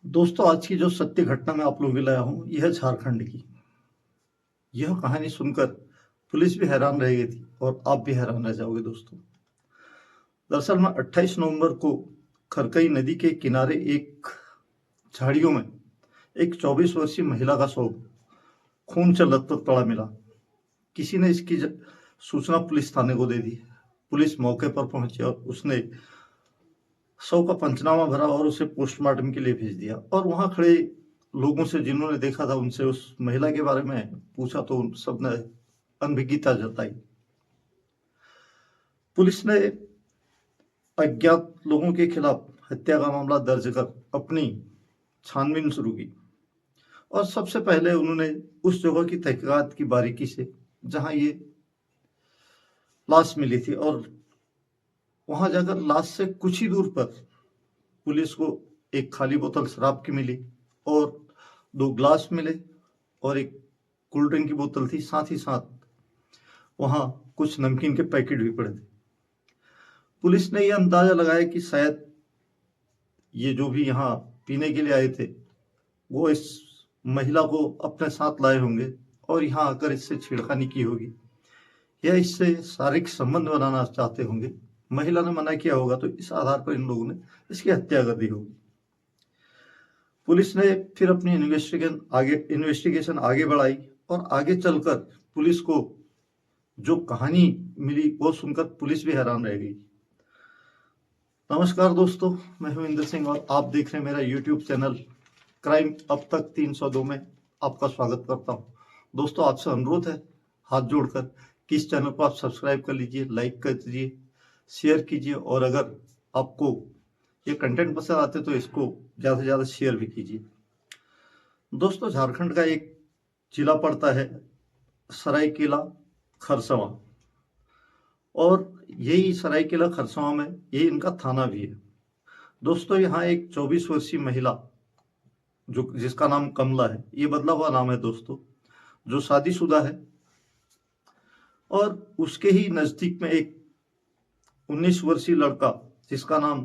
दोस्तों, आज की जो सत्य घटना मैं आप लोगों के लिए लाया हूँ, यह है झारखंड की। यह कहानी सुनकर पुलिस भी हैरान रह गई थी और आप भी हैरान रह जाओगे दोस्तों। दरअसल में 28 नवंबर को खरकई नदी के किनारे एक झाड़ियों में एक 24 वर्षीय महिला का शव खून से लथपथ पड़ा मिला। किसी ने इसकी सूचना पुलिस थाने को दे दी। पुलिस मौके पर पहुंची और उसने शव का पंचनामा भरा और उसे पोस्टमार्टम के लिए भेज दिया। और वहां खड़े लोगों से जिन्होंने देखा था, उनसे उस महिला के बारे में पूछा तो उन सबने अनभिज्ञता जताई। पुलिस ने अज्ञात लोगों के खिलाफ हत्या का मामला दर्ज कर अपनी छानबीन शुरू की। और सबसे पहले उन्होंने उस जगह की तहकीकात की बारीकी से, जहां ये लाश मिली थी, और वहां जाकर लाश से कुछ ही दूर पर पुलिस को एक खाली बोतल शराब की मिली और 2 ग्लास मिले और एक कोल्ड ड्रिंक की बोतल थी। साथ ही साथ वहां कुछ नमकीन के पैकेट भी पड़े थे। पुलिस ने यह अंदाजा लगाया कि शायद ये जो भी यहाँ पीने के लिए आए थे, वो इस महिला को अपने साथ लाए होंगे और यहाँ आकर इससे छेड़खानी की होगी या इससे शारीरिक संबंध बनाना चाहते होंगे। महिला ने मना किया होगा, तो इस आधार पर इन लोगों ने इसकी हत्या कर दी होगी। पुलिस ने फिर अपनी इन्वेस्टिगेशन आगे बढ़ाई और आगे चलकर पुलिस को जो कहानी मिली वो सुनकर पुलिस भी हैरान रह गई। नमस्कार दोस्तों, मैं हूं इंद्र सिंह और आप देख रहे हैं मेरा यूट्यूब चैनल क्राइम अब तक 302 में आपका स्वागत करता हूं। दोस्तों, आपसे अनुरोध है हाथ जोड़कर कि इस चैनल को आप सब्सक्राइब कर लीजिए, लाइक कर दीजिए, शेयर कीजिए और अगर आपको ये कंटेंट पसंद आते तो इसको ज़्यादा से ज़्यादा शेयर भी कीजिए। दोस्तों, झारखंड का एक जिला पड़ता है सरायकेला खरसावां, और यही सरायकेला खरसावां में ये इनका थाना भी है। दोस्तों, यहाँ एक 24 वर्षीय महिला जिसका नाम कमला है, ये बदला हुआ नाम है दोस्तों, जो शादीशुदा है, और उसके ही नजदीक में एक 19 वर्षीय लड़का जिसका नाम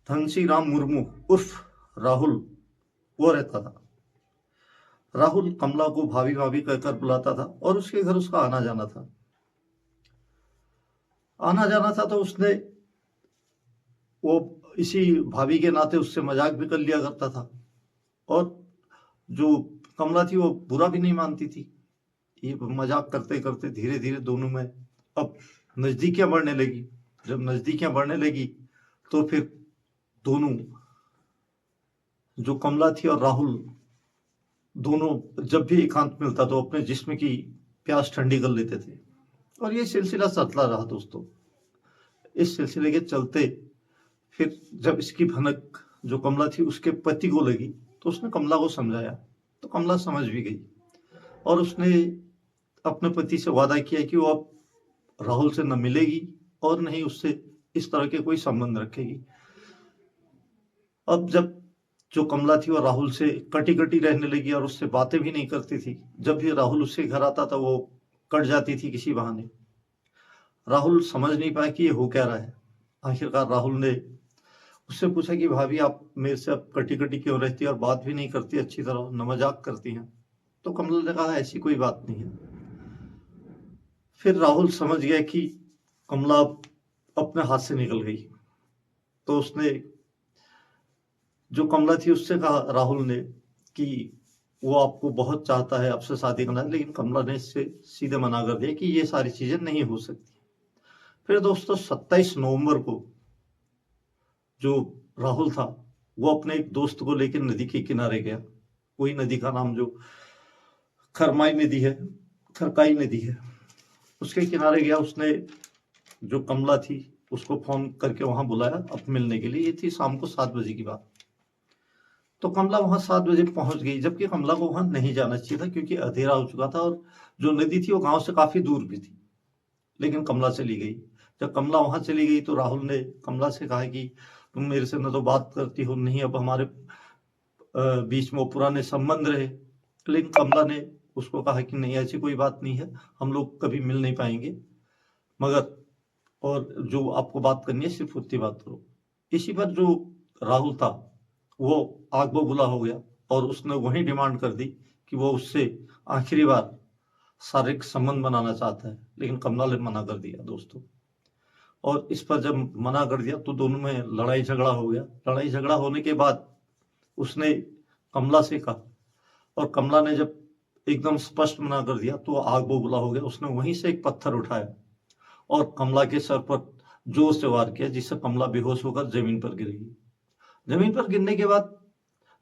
धनसी राम मुर्मू उर्फ राहुल वो रहता था। राहुल कमला को भाभी भाभी कहकर बुलाता था और उसके घर उसका आना जाना था। तो उसने वो इसी भाभी के नाते उससे मजाक भी कर लिया करता था और जो कमला थी वो बुरा भी नहीं मानती थी। ये मजाक करते करते धीरे धीरे दोनों में अब नजदीकियां बढ़ने लगी। जब नजदीकियां बढ़ने लगी तो फिर दोनों, जो कमला थी और राहुल, दोनों जब भी एकांत मिलता तो अपने जिस्म की प्यास ठंडी कर लेते थे और ये सिलसिला चलता रहा दोस्तों। इस सिलसिले के चलते फिर जब इसकी भनक जो कमला थी उसके पति को लगी तो उसने कमला को समझाया, तो कमला समझ भी गई और उसने अपने पति से वादा किया कि वो अब राहुल से न मिलेगी और नहीं उससे इस तरह के कोई संबंध रखेगी। अब जब जो कमला थी वो राहुल से कटी कटी रहने लगी और उससे बातें भी नहीं करती थी। जब भी राहुल उसके घर आता था वो कट जाती थी किसी बहाने। राहुल समझ नहीं पाया कि ये हो क्या रहा है। आखिरकार राहुल ने उससे पूछा कि भाभी, आप मेरे से अब कटी कटी क्यों रहती है और बात भी नहीं करती अच्छी तरह, न मजाक करती हैं? तो कमला ने कहा, ऐसी कोई बात नहीं है। फिर राहुल समझ गया कि कमला अपने हाथ से निकल गई, तो उसने, जो कमला थी, उससे कहा राहुल ने कि वो आपको बहुत चाहता है, आपसे शादी करना है, लेकिन कमला ने इससे सीधे मना कर दिया कि ये सारी चीजें नहीं हो सकती। फिर दोस्तों 27 नवंबर को जो राहुल था वो अपने एक दोस्त को लेकर नदी के किनारे गया। वही नदी का नाम जो खरकाई नदी है, उसके किनारे गया। उसने जो कमला थी उसको फोन करके वहां बुलाया अब मिलने के लिए। ये थी शाम को 7 बजे की बात। तो कमला वहां 7 बजे पहुंच गई, जबकि कमला को वहां नहीं जाना चाहिए था क्योंकि अंधेरा हो चुका था और जो नदी थी वो गांव से काफी दूर भी थी। लेकिन कमला चली गई। जब कमला वहां चली गई तो राहुल ने कमला से कहा कि तुम मेरे से न तो बात करती हो, नहीं अब हमारे बीच में वो पुराने संबंध रहे। लेकिन कमला ने उसको कहा कि नहीं, ऐसी कोई बात नहीं है, हम लोग कभी मिल नहीं पाएंगे, मगर और जो आपको बात करनी है सिर्फ उतनी बात करो। इसी पर जो राहुल था वो आग बबूला हो गया और उसने वही डिमांड कर दी कि वो उससे आखिरी बार शारीरिक संबंध बनाना चाहता है, लेकिन कमला ने मना कर दिया दोस्तों। और इस पर जब मना कर दिया तो दोनों में लड़ाई झगड़ा हो गया। लड़ाई झगड़ा होने के बाद उसने कमला से कहा, और कमला ने जब एकदम स्पष्ट मना कर दिया तो आग बबूला हो गया। उसने वहीं से एक पत्थर उठाया और कमला के सर पर जोर से वार किया, जिससे कमला बेहोश होकर जमीन पर गिर गई। जमीन पर गिरने के बाद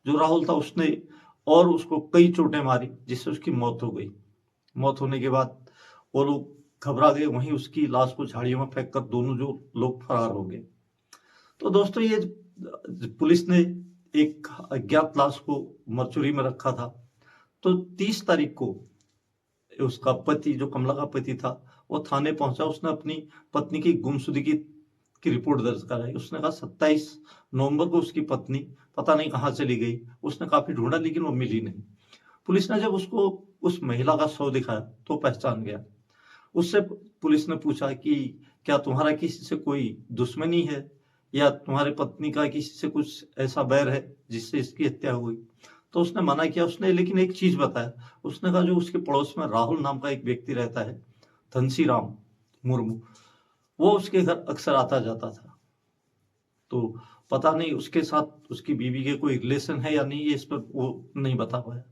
जो राहुल था उसने और उसको कई चोटें मारी, जिससे उसकी मौत हो गई। मौत होने के बाद वो लोग घबरा गए, वहीं उसकी लाश को झाड़ियों में फेंक कर दोनों जो लोग फरार हो गए। तो दोस्तों ये पुलिस ने एक अज्ञात लाश को मरचुरी में रखा था। तो 30 तारीख को उसका पति, जो कमला का पति था, वो थाने पहुंचा। उसने अपनी पत्नी की गुमशुदगी की रिपोर्ट दर्ज कराई। उसने कहा 27 नवंबर को उसकी पत्नी पता नहीं कहाँ चली गई। उसने काफी ढूंढा लेकिन वो मिली नहीं। पुलिस ने जब उसको उस महिला का शव दिखाया तो पहचान गया। उससे पुलिस ने पूछा कि क्या तुम्हारा किसी से कोई दुश्मनी है, या तुम्हारे पत्नी का किसी से कुछ ऐसा बैर है जिससे इसकी हत्या हुई। तो उसने मना किया। उसने लेकिन एक चीज बताया। उसने कहा जो उसके पड़ोस में राहुल नाम का एक व्यक्ति रहता है, धनसीराम मुर्मू, वो उसके घर अक्सर आता जाता था। तो पता नहीं उसके साथ उसकी बीवी के कोई रिलेशन है या नहीं, ये इस पर वो नहीं बता पाया।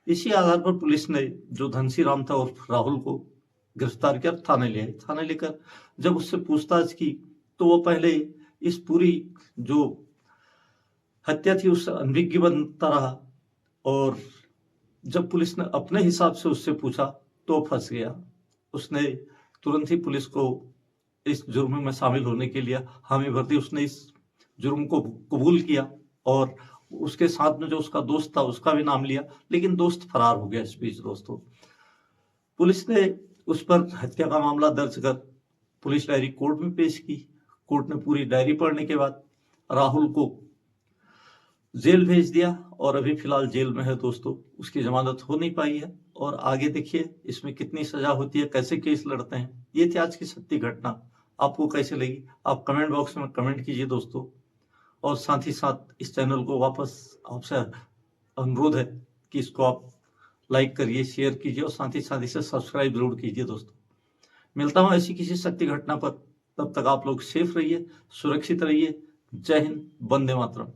इसी आधार पर पुलिस ने जो धनसीराम था और राहुल को गिरफ्तार कर थाने ले आई। थाने लेकर जब उससे पूछताछ की तो वो पहले इस पूरी जो हत्या थी उससे अनभिज्ञ बनता रहा, और जब पुलिस ने अपने हिसाब से उससे पूछा तो फंस गया। उसने तुरंत ही पुलिस को इस जुर्म में शामिल होने के लिए हामी भर दी। उसने इस जुर्म को कबूल किया और उसके साथ में जो उसका दोस्त था उसका भी नाम लिया, लेकिन दोस्त फरार हो गया। इस बीच दोस्तों पुलिस ने उस पर हत्या का मामला दर्ज कर पुलिस डायरी कोर्ट में पेश की। कोर्ट ने पूरी डायरी पढ़ने के बाद राहुल को जेल भेज दिया और अभी फिलहाल जेल में है दोस्तों। उसकी जमानत हो नहीं पाई है और आगे देखिए इसमें कितनी सजा होती है, कैसे केस लड़ते हैं। ये थी आज की सत्य घटना। आपको कैसे लगी आप कमेंट बॉक्स में कमेंट कीजिए दोस्तों, और साथ ही साथ इस चैनल को वापस आपसे अनुरोध है कि इसको आप लाइक करिए, शेयर कीजिए और साथ ही साथ इसे सब्सक्राइब जरूर कीजिए दोस्तों। मिलता हूं ऐसी किसी सत्य घटना पर, तब तक आप लोग सेफ रहिए, सुरक्षित रहिए। जय हिंद, वंदे मातरम।